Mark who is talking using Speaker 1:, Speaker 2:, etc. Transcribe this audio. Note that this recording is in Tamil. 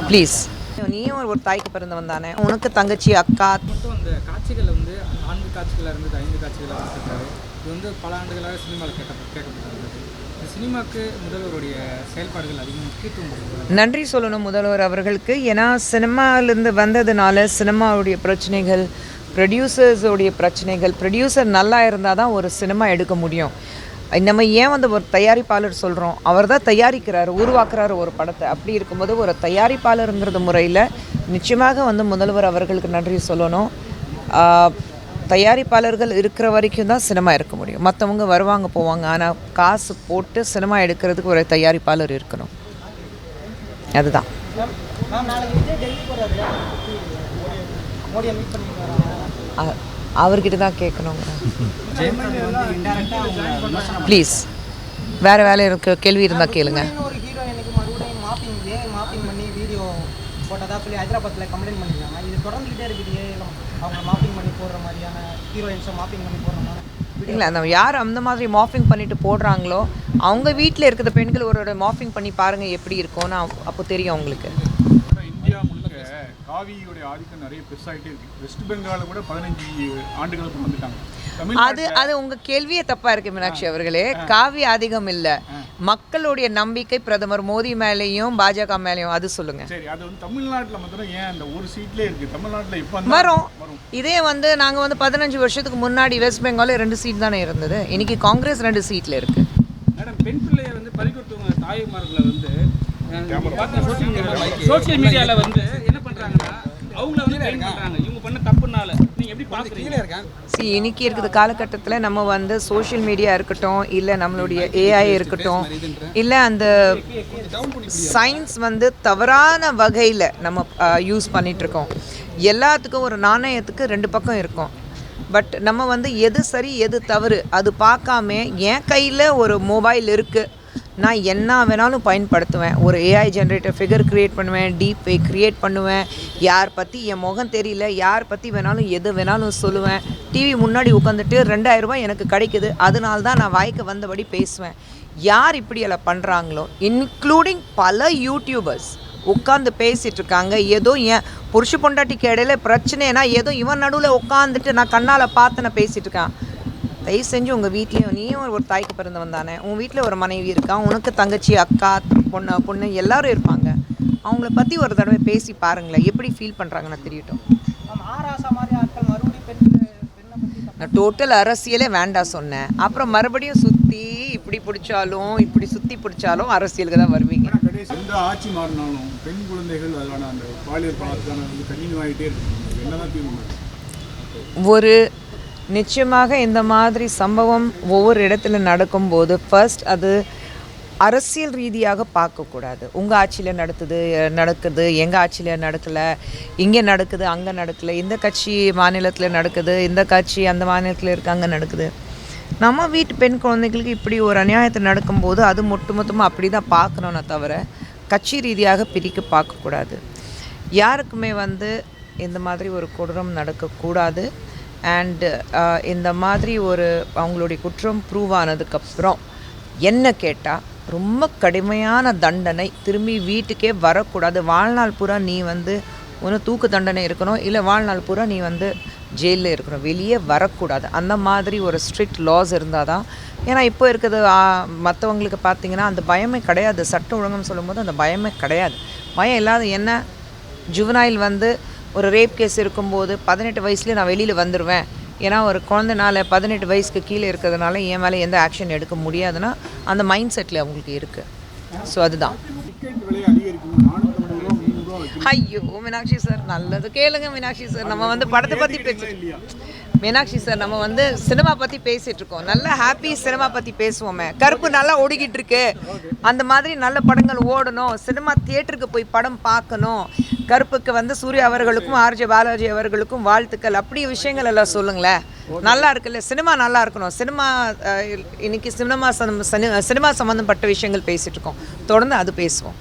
Speaker 1: ப்ளீஸ் நீயும் ஒரு தாய்க்கு பிறந்தவன் தானே, உனக்கு தங்கச்சி அக்கா
Speaker 2: மொத்தம் அந்த காட்சிகள் வந்து 4 காட்சிகளாக இருந்தது 5 காட்சிகளாக இருக்காரு. இது வந்து பல ஆண்டுகளாக சினிமாவில் கேட்கப்பட்டது. இந்த சினிமாவுக்கு முதல்வருடைய செயல்பாடுகள் அதிகமாக முக்கியத்துவம் கொடுக்குறாங்க.
Speaker 1: நன்றி சொல்லணும் முதல்வர் அவர்களுக்கு. ஏன்னா சினிமாவிலேருந்து வந்ததுனால சினிமாவுடைய பிரச்சனைகள், ப்ரொடியூசர்ஸோடைய பிரச்சனைகள், ப்ரொடியூசர் நல்லா இருந்தால் தான் ஒரு சினிமா எடுக்க முடியும். நம்ம ஏன் வந்து ஒரு தயாரிப்பாளர் சொல்கிறோம், அவர் தான் தயாரிக்கிறார், உருவாக்குறாரு ஒரு படத்தை. அப்படி இருக்கும்போது ஒரு தயாரிப்பாளருங்கிறது முறையில் நிச்சயமாக வந்து முதல்வர் அவர்களுக்கு நன்றி சொல்லணும். தயாரிப்பாளர்கள் இருக்கிற வரைக்கும் தான் சினிமா எடுக்க முடியும். மற்றவங்க வருவாங்க போவாங்க, ஆனால் காசு போட்டு சினிமா எடுக்கிறதுக்கு ஒரு தயாரிப்பாளர் இருக்கணும். அதுதான். அவர்கிட்ட தான் கேட்கணுங்க. ப்ளீஸ் வேறு வேலை இருக்கு, கேள்வி இருந்தால் கேளுங்க.
Speaker 3: ஹைதராபாத்தில் கம்ப்ளைண்ட் பண்ணிருக்காங்க. இது தொடர்ந்துகிட்டே இருக்குது. அவங்க மாப்பிங் பண்ணி போடுற மாதிரியான ஹீரோயின்ஸை மாப்பிங் பண்ணி போடுற மாதிரி
Speaker 1: இல்லை, அந்த யார் அந்த மாதிரி மாஃபிங் பண்ணிட்டு போடுறாங்களோ அவங்க வீட்டில் இருக்கிற பெண்கள் ஒரு மாஃபிங் பண்ணி பாருங்கள் எப்படி இருக்கும்னு அப்போ தெரியும் அவங்களுக்கு.
Speaker 4: இந்தியா முழுக்க காவியோடைய ஆதிக்கம் நிறைய பெருசாகிட்டே இருக்கு. வெஸ்ட் பெங்காலில் கூட 15 ஆண்டுகளுக்கு வந்துட்டாங்க.
Speaker 1: அது உங்க கேள்வியே தப்பா இருக்கு மீனாட்சி அவர்களே. காவி அதிகம் இல்ல, மக்களுடைய நம்பிக்கை பிரதமர் மோடி மேலேயும் பாஜக மேலேயும். அது சொல்லுங்க.
Speaker 4: சரி, அது வந்து தமிழ்நாட்டில் மாத்திரம் ஏன் அந்த ஒரு சீட்லேயே இருக்கு? தமிழ்நாட்டில் இப்போ
Speaker 1: வரும். இதே வந்து நாங்க வந்து 15 வருஷத்துக்கு முன்னாடி வெஸ்ட் பெங்காலில் 2 சீட் தானே இருந்தது. இன்னைக்கு காங்கிரஸ் 2 சீட்ல இருக்கு.
Speaker 2: மேடம், பெண் பிள்ளையை வந்து பறிகொடுத்தவங்க தாய்மார்களை வந்து சோசியல் மீடியாவில் வந்து என்ன பண்ணுறாங்கன்னா அவங்கள வந்து ட்ரெயின் பண்ணுறாங்க. இவங்க பண்ண தப்புனால நீங்கள் எப்படி பார்க்குறீங்க?
Speaker 1: இன்னைக்கு இருக்கிற காலகட்டத்தில் நம்ம வந்து சோஷியல் மீடியா இருக்கட்டும், இல்லை நம்மளுடைய ஏஐ இருக்கட்டும், இல்லை அந்த சயின்ஸ் வந்து தவறான வகையில் நம்ம யூஸ் பண்ணிகிட்ருக்கோம். எல்லாத்துக்கும் ஒரு நாணயத்துக்கு 2 பக்கம் இருக்கும். பட் நம்ம வந்து எது சரி எது தவறு அது பார்க்காம, என் கையில் ஒரு மொபைல் இருக்குது, நான் என்ன வேணாலும் பயன்படுத்துவேன். ஒரு ஏஐ ஜென்ரேட்டர் ஃபிகர் க்ரியேட் பண்ணுவேன், டீப் ஃபேக் க்ரியேட் பண்ணுவேன், யார் பற்றி என் முகம் தெரியல, யார் பற்றி வேணாலும் எது வேணாலும் சொல்லுவேன். டிவி முன்னாடி உட்காந்துட்டு 2000 ரூபாய் எனக்கு கிடைக்குது, அதனால தான் நான் வாய்க்கு வந்தபடி பேசுவேன். யார் இப்படியெல்லாம் பண்ணுறாங்களோ, இன்க்ளூடிங் பல யூடியூபர்ஸ் உட்காந்து பேசிகிட்டு இருக்காங்க. ஏதோ என் புருஷ பொண்டாட்டிக்கு இடையில பிரச்சனைனா ஏதோ இவன் நடுவில் உட்காந்துட்டு நான் கண்ணால் பார்த்து நான் பேசிகிட்டு இருக்கேன். தயவு செஞ்சு உங்கள் வீட்லேயும், நீயும் ஒரு தாய்க்கு பிறந்தவன் தானே, உங்கள் வீட்டில் ஒரு மனைவி இருக்கான், உனக்கு தங்கச்சி அக்கா பொண்ணு எல்லோரும் இருப்பாங்க. அவங்கள பற்றி ஒரு தடவை பேசி பாருங்களேன், எப்படி ஃபீல் பண்ணுறாங்கன்னு தெரியட்டும். நான் டோட்டல் அரசியலே வேண்டாம் சொன்னேன். அப்புறம் மறுபடியும் இப்படி சுற்றி பிடிச்சாலும் அரசியலுக்கு தான் வருவீங்க.
Speaker 4: எந்த ஆட்சி மாறினாலும் பெண் குழந்தைகள் அதனால அந்த பாலியல் பலாத்காரம் வந்து கண்டினியூவாகிட்டே இருக்கு. என்னதான் தீர்வு?
Speaker 1: ஒரு நிச்சயமாக இந்த மாதிரி சம்பவம் ஒவ்வொரு இடத்துல நடக்கும்போது ஃபர்ஸ்ட் அது அரசியல் ரீதியாக பார்க்கக்கூடாது. உங்கள் ஆட்சியில் நடக்குது, எங்கள் ஆட்சியில் நடக்கலை, இங்கே நடக்குது அங்கே நடக்கலை, இந்த கட்சி மாநிலத்தில் நடக்குது, இந்த கட்சி அந்த மாநிலத்தில் இருக்காங்க நடக்குது. நம்ம வீட்டு பெண் குழந்தைகளுக்கு இப்படி ஒரு அநியாயத்தை நடக்கும்போது அது மொத்தமாக அப்படி தான் பார்க்கணும்னா தவிர கட்சி ரீதியாக பிரிக்க பார்க்கக்கூடாது. யாருக்குமே வந்து இந்த மாதிரி ஒரு கொடூரம் நடக்கக்கூடாது. அண்டு இந்த மாதிரி ஒரு அவங்களுடைய குற்றம் ப்ரூவ் ஆனதுக்கப்புறம் என்ன கேட்டால் ரொம்ப கடுமையான தண்டனை, திரும்பி வீட்டுக்கே வரக்கூடாது. வாழ்நாள் பூரா நீ வந்து ஒன்று தூக்கு தண்டனை இருக்கணும், இல்லை வாழ்நாள் பூரா நீ வந்து ஜெயிலில் இருக்கணும், வெளியே வரக்கூடாது. அந்த மாதிரி ஒரு ஸ்ட்ரிக்ட் லாஸ் இருந்தால் தான். ஏன்னா இப்போ இருக்கிறது மற்றவங்களுக்கு பார்த்திங்கன்னா அந்த பயமே கிடையாது. சட்டம் ஒழுங்குன்னு சொல்லும்போது அந்த பயமே கிடையாது. பயம் இல்லாத என்ன, ஜுவனைல் வந்து ஒரு ரேப் கேஸ் இருக்கும்போது 18 வயசுலேயே நான் வெளியில் வந்துடுவேன், ஏன்னா ஒரு குழந்தைனால 18 வயசுக்கு கீழே இருக்கிறதுனால என் மேலே எந்த ஆக்ஷன் எடுக்க முடியாதுன்னா அந்த மைண்ட் செட்டில் அவங்களுக்கு இருக்குது. ஸோ அதுதான். ஐயோ மீனாட்சி சார், நல்லது கேளுங்க மீனாட்சி சார். நம்ம வந்து படத்தை பற்றி மீனாட்சி சார், நம்ம வந்து சினிமா பற்றி பேசிகிட்டு இருக்கோம். நல்ல ஹாப்பி சினிமா பற்றி பேசுவோமே. கருப்பு நல்லா ஓடிக்கிட்டு இருக்கு, அந்த மாதிரி நல்ல படங்கள் ஓடணும், சினிமா தியேட்டருக்கு போய் படம் பார்க்கணும். கருப்புக்கு வந்து சூர்யா அவர்களுக்கும் ஆர்ஜே பாலாஜி அவர்களுக்கும் வாழ்த்துக்கள், அப்படி விஷயங்கள் எல்லாம் சொல்லுங்களேன். நல்லா இருக்குல்ல, சினிமா நல்லா இருக்கணும். சினிமா இன்னைக்கு சினிமா சம்மந்தப்பட்ட விஷயங்கள் பேசிகிட்டு இருக்கோம். தொடர்ந்து அது பேசுவோம்.